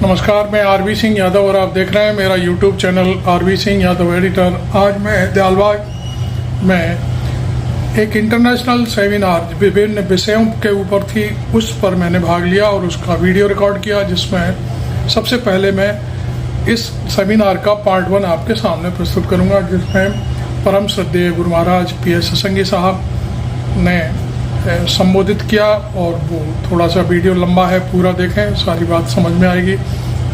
नमस्कार, मैं आरवी सिंह यादव और आप देख रहे हैं मेरा YouTube channel RV Singh Yadav editor. आज मैं दयालबाग में एक इंटरनेशनल सेमिनार विभिन्न विषयों के ऊपर थी, उस पर मैंने भाग लिया और उसका वीडियो रिकॉर्ड किया, जिसमें सबसे पहले मैं इस सेमिनार का पार्ट 1 आपके सामने प्रस्तुत करूंगा, जिसमें परम श्रद्धेय गुरु महाराज पी.एस. सत्संगी साहब ने संबोधित किया। और वो थोड़ा सा वीडियो लंबा है, पूरा देखें, सारी बात समझ में आएगी।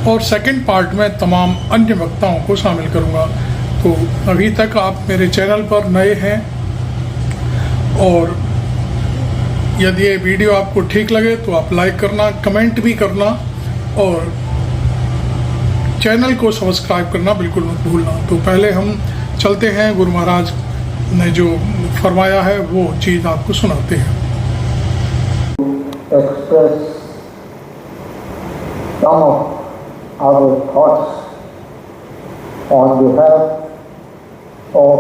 और सेकंड पार्ट में तमाम अन्य वक्ताओं को शामिल करूंगा। तो अभी तक आप मेरे चैनल पर नए हैं और यदि ये वीडियो आपको ठीक लगे तो आप लाइक करना, कमेंट भी करना और चैनल को सब्सक्राइब करना बिल्कुल मत भूलना। तो पहले हम चलते हैं, गुरु महाराज ने जो फरमाया है वो चीज़ आपको सुनाते हैं। Express some of our thoughts on behalf of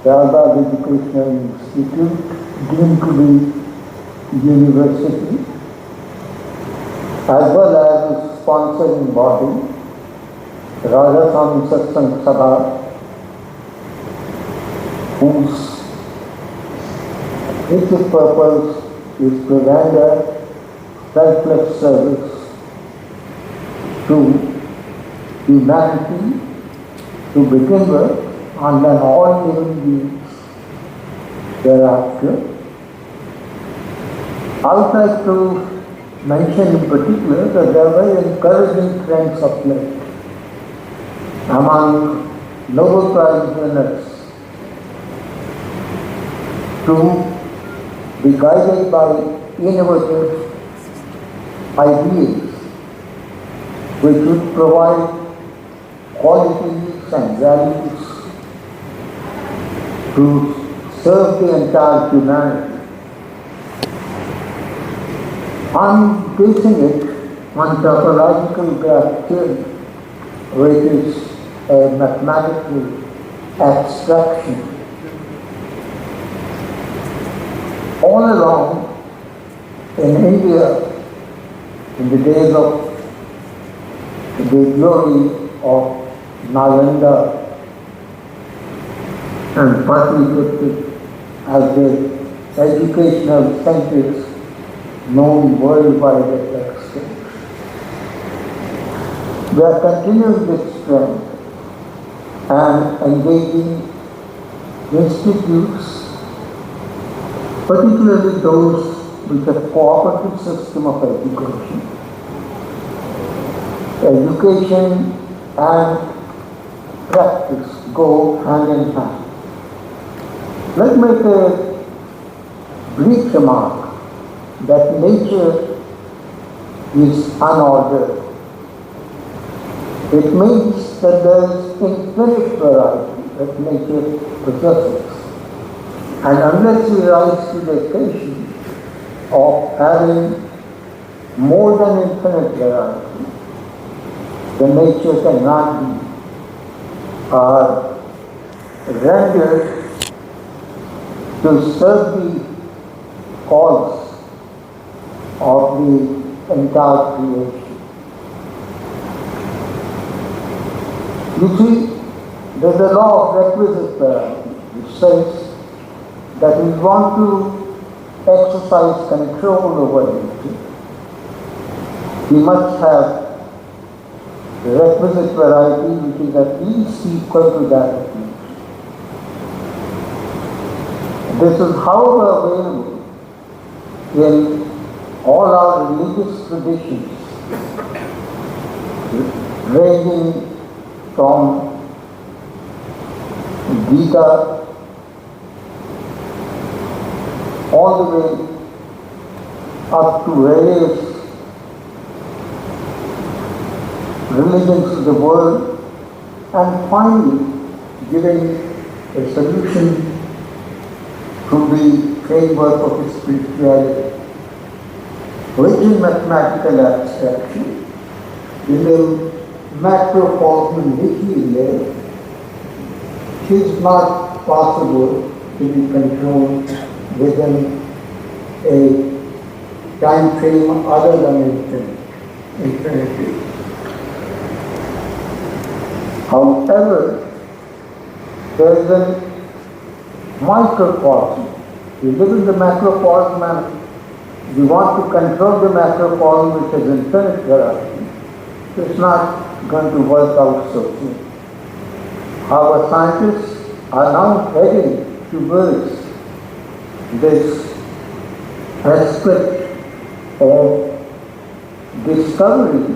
Dayalbag Educational Institute, deemed to be university, as well as its sponsoring body, Rajasthani Satsang Sabha, whose purpose is to render selfless service to humanity to begin with, and then all living beings thereafter. I would like to mention in particular that there are very encouraging trends of late among Nobel Prize winners to be guided by innovative ideas which would provide qualities and values to serve the entire humanity. I'm basing it on topological graph theory, which is a mathematical abstraction. All along in India, in the days of the glory of Nalanda and Patliputra as the educational centers known worldwide at that stage, we are continuing this trend and engaging institutes, particularly those with a cooperative system of education. Education and practice go hand in hand. Let me make a brief remark that nature is unordered. It means that there is infinite variety that nature possesses. And unless we rise to the occasion of having more than infinite variety, the nature cannot be rendered to serve the cause of the entire creation. You see, there's a law of requisite variety which says that we want to exercise control over nature, we must have requisite variety which is at least equal to that of nature. This is however available in all our religious traditions, ranging from Gita all the way up to various religions of the world, and finally giving a solution to the framework of spirituality, which in mathematical abstraction, in the macrocosm in which we live, is not possible to be controlled within a time frame other than infinite. infinity. However, there is a microcosm. You live in the macrocosm and you want to control the macrocosm, which is infinite variety. It's not going to work out so soon. Our scientists are now heading towards this aspect of discovery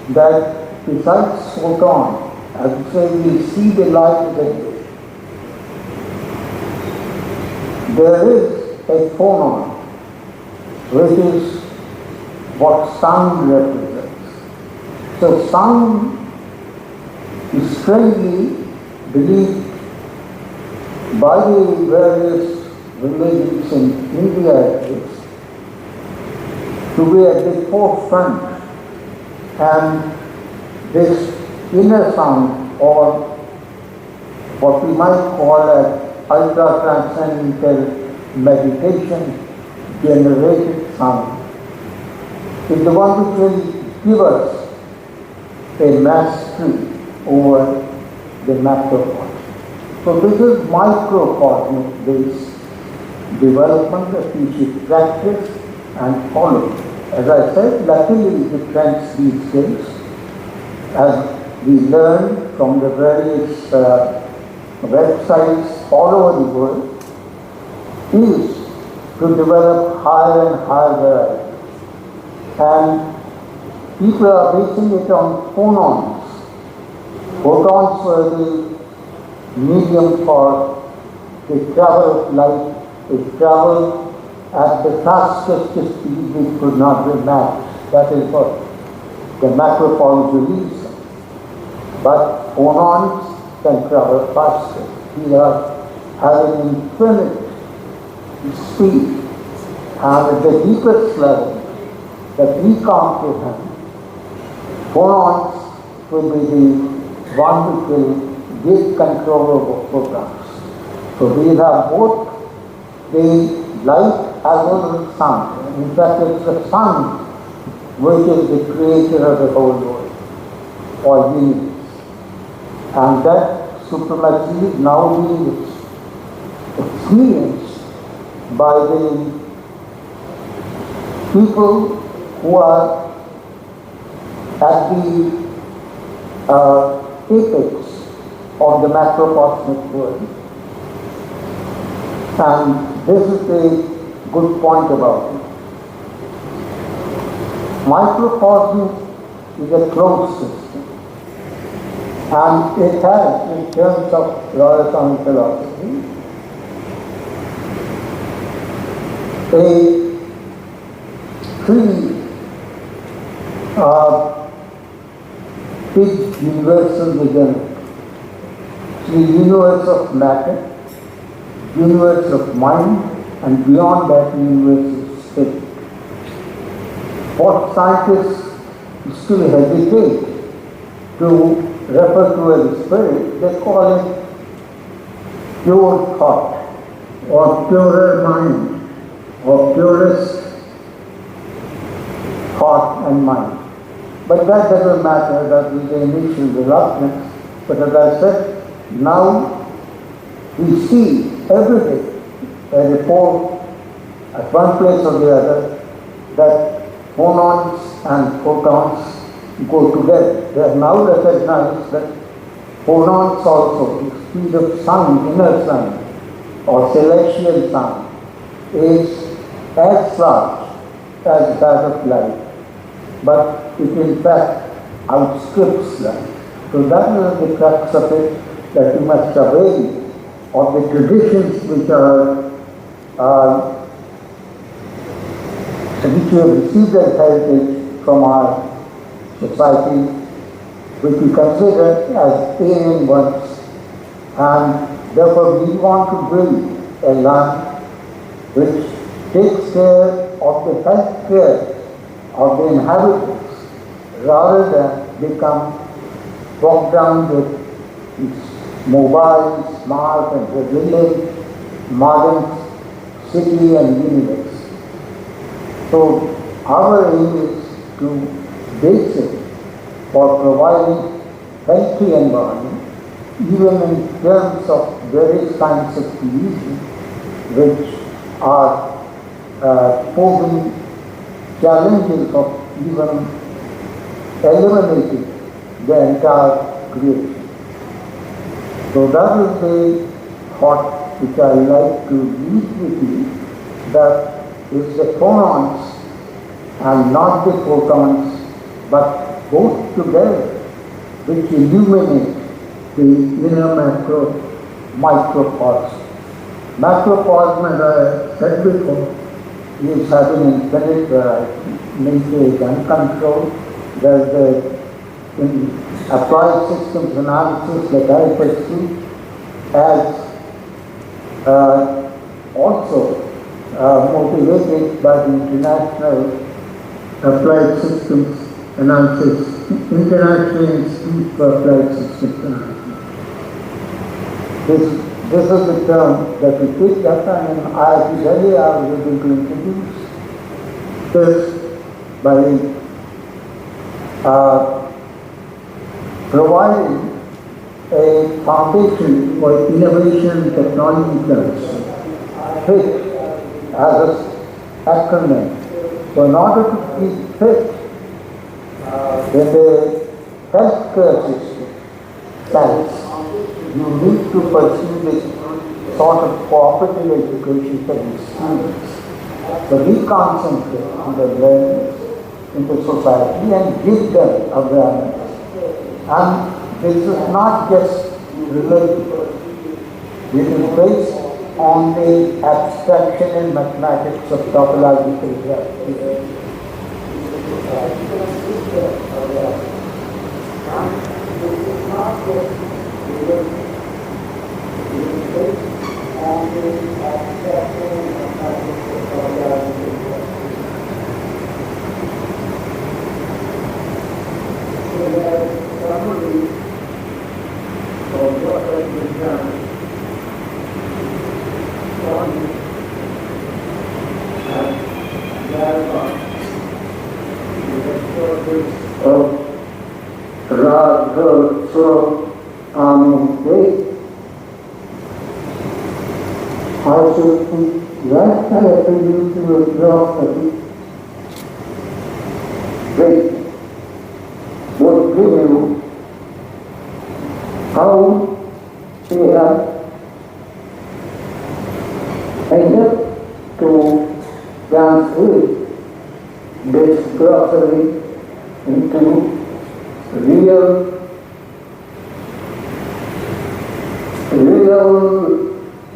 that besides photon, I would say we see the light that there is a phonon, which is what sound represents. So sound is strangely believed by the various religions in India at least to be at the forefront, and this inner sound, or what we might call as ultra-transcendental meditation generated sound, is the one which will give us a mastery over the macrocosm. So this is microcosmic based development that we should practice and follow. As I said, luckily the trends these days, as we learn from the various websites all over the world, is to develop higher and higher variety. And people are basing it on phonons. Photons were the medium for the travel of light. It traveled at the fastest speed which could not be matched. That is what the macrophones release. But phonons can travel faster. We are having infinite speed, and at the deepest level that we comprehend, phonons will be the one which will give control over photons. So we have both the light as well as the sun. In fact, it's the sun which is the creator of the whole world, or universe. And that supremacy is now being experienced by the people who are at the apex of the macrocosmic world. And this is the good point about it. Microcosm is a closed system, and it has, in terms of Royal Sound philosophy, a three big universal within it. The universe of matter, universe of mind, and beyond that universe of spirit. What scientists still hesitate to refer to as spirit, they call it pure thought, or purer mind, or purest thought and mind. But that doesn't matter, that is the initial reluctance. But as I said, now we see every day, as a pole at one place or the other, that phonons and photons go together. They have now recognized that phonons also, the speed of sound, inner sound, or celestial sound, is as large as that of light, but it in fact outstrips light. So that is the crux of it, that you must avail of the traditions which which we have received as heritage from our society, which we consider as alien ones, and therefore we want to build a land which takes care of the health care of the inhabitants, rather than become bogged down with mobile, smart and resilient modern city and universe. So our aim is to basis for providing healthy environment, even in terms of various kinds of diseases which are posing challenges of even eliminating the entire creation. So that is the thought which I like to leave with you, that it's the phonons and not the photons, but both together which illuminate the inner microcosm. Macrocosm, as I said before, is having infinite variety. Nature is uncontrolled. There's the in applied systems analysis that I pursue as also motivated by the International Applied Systems Analysis, International Institute for Applied Systems Analysis. This is the term that we picked up, and IIT Delhi I was able to introduce this by providing a foundation for innovation and technology clusters, HIT as an acronym. So in order to be fit in the healthcare system, you need to pursue this sort of cooperative education for these students. So we concentrate on the learning into society and give them awareness. And this is not just related. It is based on the abstraction in mathematics of topological geometry. I should put that attribute to a philosophy which would give you how we have ended to translate this philosophy into real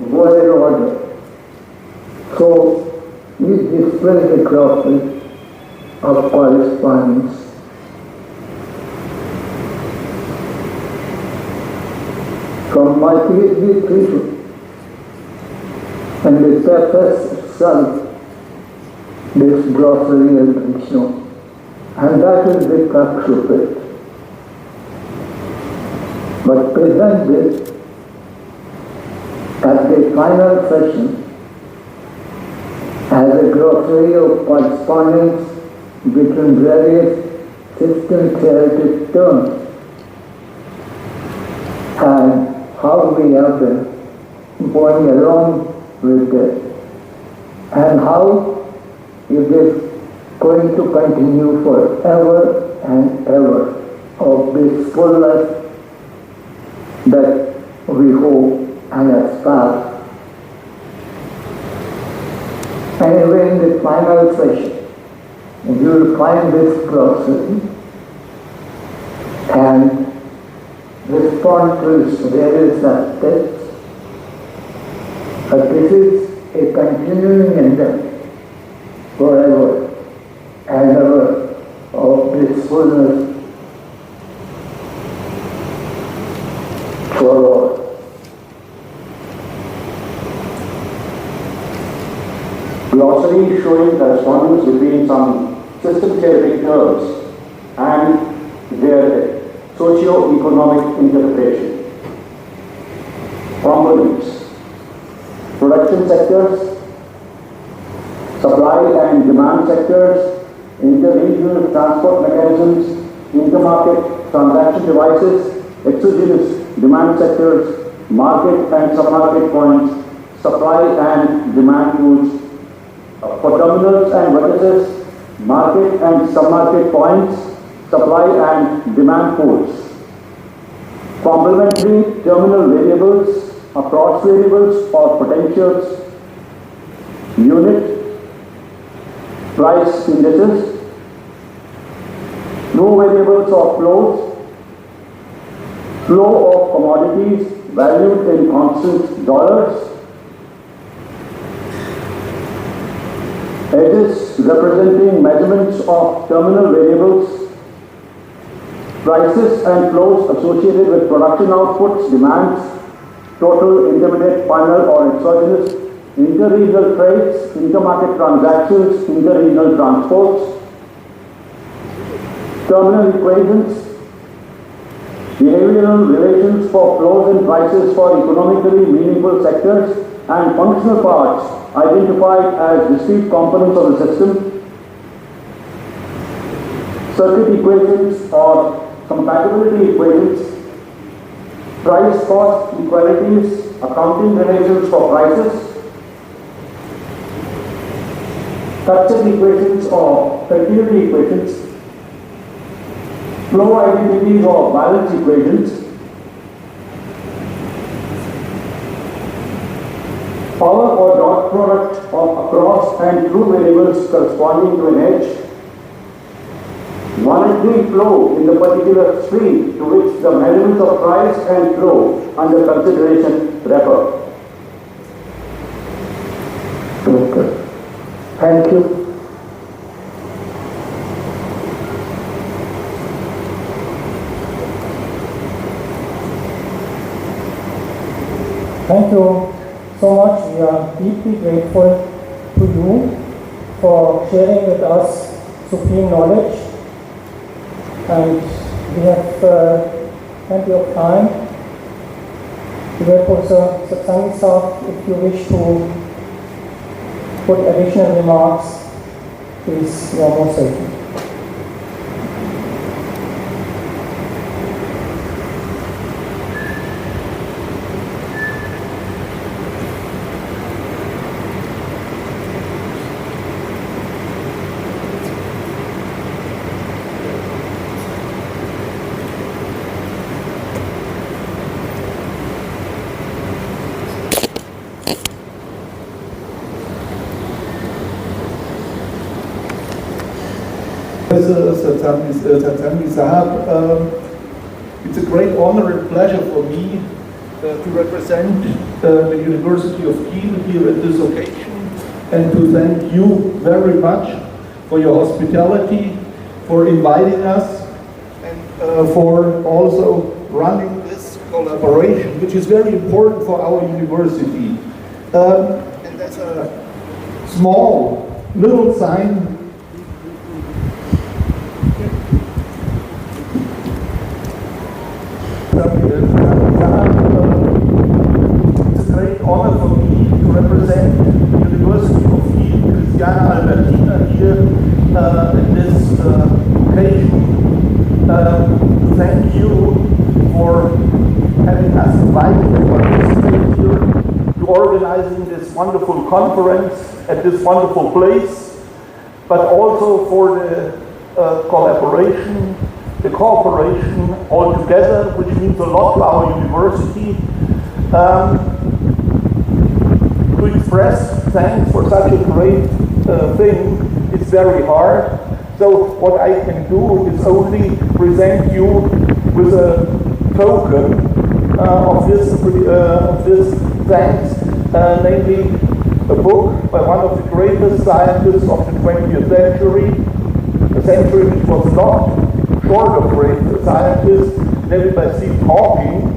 world order. So we display the glossary of correspondence. From my PhD thesis and the surface itself, this glossary has been shown, and that is the crux of it. But present this at the final session as a glossary of correspondence between various system-theoretic terms and how we have been going along with it and how it is going to continue forever and ever of this fullness that we hope and aspire. Anyway, in the final session, you will find this glossary and respond to its various aspects. But this is a continuing endeavor forever and ever of this fullness for all. Glossary showing correspondence between some system theoretic terms and their socio-economic interpretation. Components: production sectors, supply and demand sectors, inter-regional transport mechanisms, intermarket transaction devices, exogenous demand sectors, market and submarket points, supply and demand pools. For terminals and vertices, market and submarket points, supply and demand pools. Complementary terminal variables, approach variables or potentials, unit price indices, no variables or flows, flow of commodities valued in constant dollars, edges representing measurements of terminal variables, prices and flows associated with production outputs, demands, total, intermediate, final or exogenous, inter-regional trades, intermarket transactions, inter-regional transports, terminal equations, behavioral relations for flows and prices for economically meaningful sectors, and functional parts identified as discrete components of the system, circuit equations or compatibility equations, price cost equalities, accounting relations for prices, structured equations or continuity equations, flow identities or balance equations, power or dot product of across and through variables corresponding to an edge, monetary flow in the particular stream to which the measurements of price and flow under consideration refer. Okay. Thank you. Thank you so much. We are deeply grateful to you for sharing with us supreme knowledge, and we have plenty of time. Professor Satsang, if you wish to put additional remarks, please, you are most welcome. Satsang Sahab, it's a great honor and pleasure for me to represent the University of Kiel here at this occasion, and to thank you very much for your hospitality, for inviting us, and for also running this collaboration, which is very important for our university. And there's a small little sign. It's a great honor for me to represent the University of Kiel, Christiana Albertina, here in this occasion. Thank you for having us invited to participate here, to organizing this wonderful conference at this wonderful place, but also for the collaboration, the cooperation all together, which means a lot to our university. To express thanks for such a great thing is very hard. So what I can do is only present you with a token of this thanks, namely a book by one of the greatest scientists of the 20th century, a century which was not short of great scientists, namely by Stephen Hawking.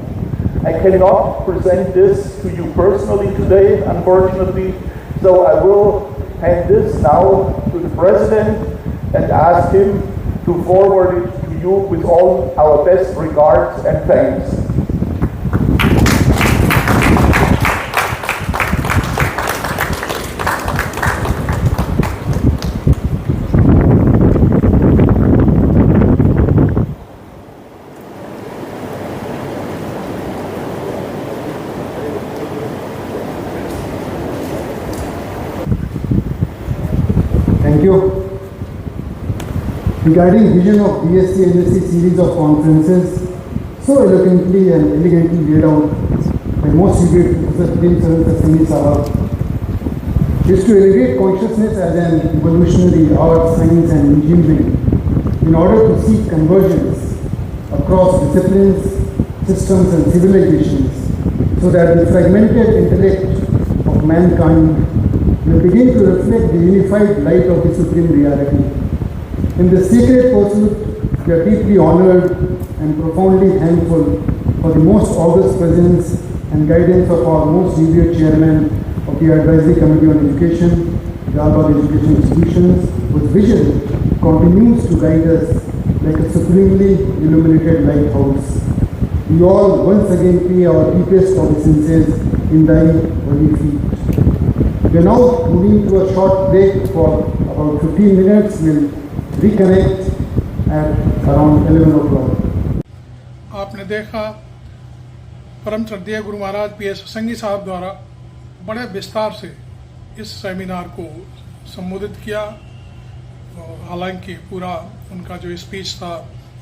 I cannot present this to you personally today, unfortunately, so I will hand this now to the President and ask him to forward it to you with all our best regards and thanks. regarding vision of BSc MSc series of conferences so eloquently and elegantly laid out by most revered Professor Prem Singh Sahab is to elevate consciousness as an evolutionary art, science and engineering in order to seek convergence across disciplines, systems and civilizations so that the fragmented intellect of mankind will begin to reflect the unified light of the supreme reality. In this sacred pursuit, we are deeply honored and profoundly thankful for the most august presence and guidance of our most revered chairman of the Advisory Committee on Education, Dalbagh Education Institutions, whose vision continues to guide us like a supremely illuminated lighthouse. We all once again pay our deepest obeisances in thy holy feet. We are now moving to a short break for about 15 minutes. We'll reconnect at around 11 o'clock. आपने देखा परम श्रद्धेय Guru Maharaj PS संगी साहब द्वारा बड़े विस्तार से इस सेमिनार को संबोधित किया। हालांकि पूरा उनका जो स्पीच था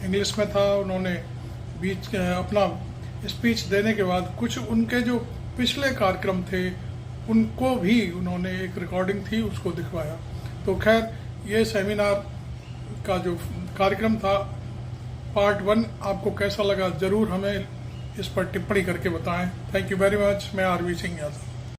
इंग्लिश में था, उन्होंने बीच अपना स्पीच देने के बाद कुछ उनके जो पिछले कार्यक्रम थे उनको भी उन्होंने एक रिकॉर्डिंग थी उसको दिखवाया। तो खैर ये सेमिनार का जो कार्यक्रम था पार्ट 1 आपको कैसा लगा ज़रूर हमें इस पर टिप्पणी करके बताएं। Thank you very much. मैं आरवी सिंह यादव।